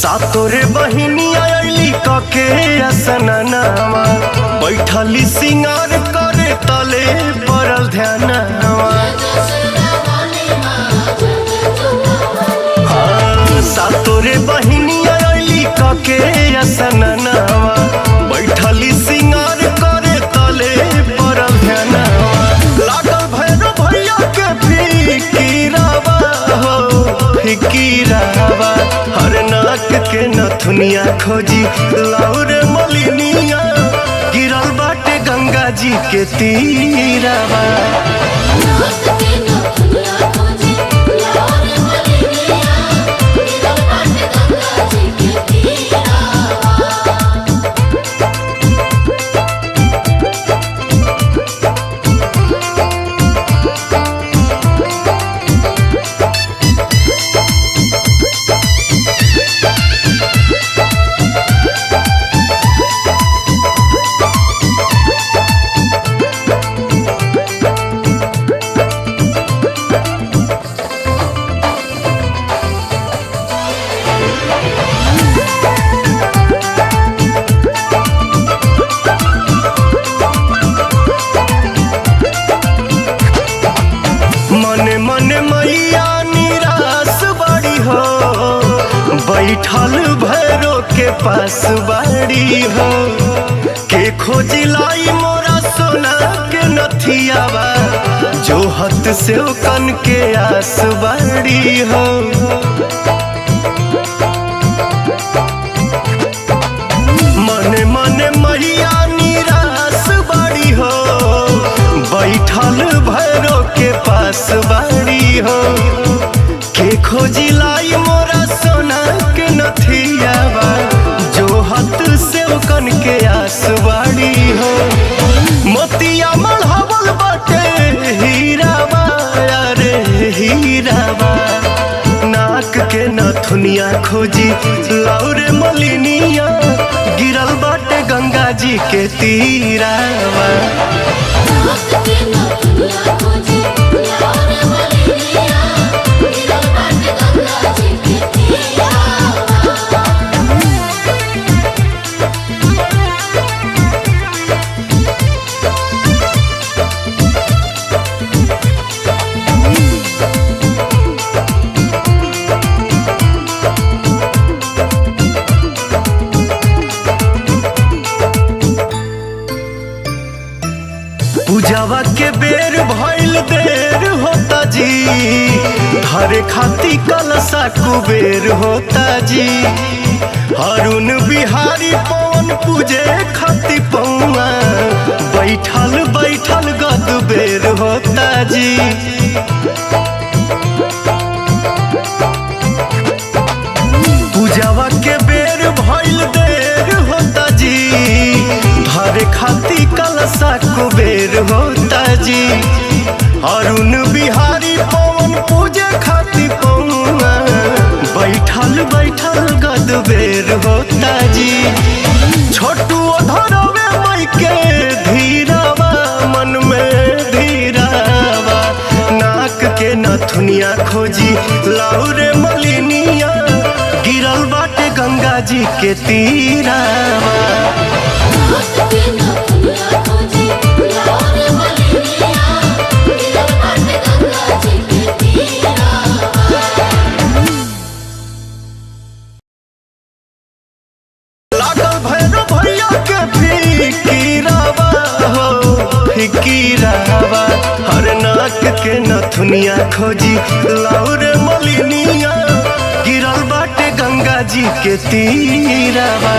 सातोरे बहिनिया अइली कके असननावा बैठली सिंगार करे तले पड़ल ध्यानवा। सातोरे बहिनिया अइली कके असननावा बैठली सिंगार करे तले पड़ल ध्यानवा। लागल भैरव भैया के फिकीरावा हो फिकीरावा। हर नाक के नथुनिया खोजी लाउरे मलिनिया गिरल बाटे गंगा जी के तीरावा। मने मने मैया निराश बड़ी हो बैठल भैरो के पास बाड़ी हो। के खोजिलाई मोरा सोना के नथियावा जो हत से कन के आस बाड़ी हो। मने मने मैया निराश बड़ी हो बैठल भैरो के पास बाड़ी हो। के खोजी लाई मोरा सोना के नथियावा जो हत से कन के आस बाड़ी हो। मोतिया मढ़ावल बाटे हीरावा अरे हीरावा। नाक के नथुनिया खोजी लाउरे मलिनिया गिरल बाटे गंगा जी के तीरावा। पूजावा के बेर भइल देर होता जी हरे खाती कलसा कुबेर होता जी। अरुण बिहारी पवन पूजे खाती पौआ बैठल बैठल गद बेर होता जी। पूजावा के बेर भइल देर होता जी धरे खाती कलसा कुबेर होता जी। अरुण बिहारी पवन पूजे खाती पौआ बैठल बैठल गद बेर होता जी। छोटू धरवे मई के धीरावा मन में धीरावा। नाक के नथुनिया खोजी लाउरे मलिनिया गिरल बाटे गंगा जी के तीरावा। लागल भैरव भैया के फिकीरावा हो फिकीरावा। हर नाक के नथुनिया खोजी लाउरे मलिनिया गिरल बाटे गंगा जी के तीरावा।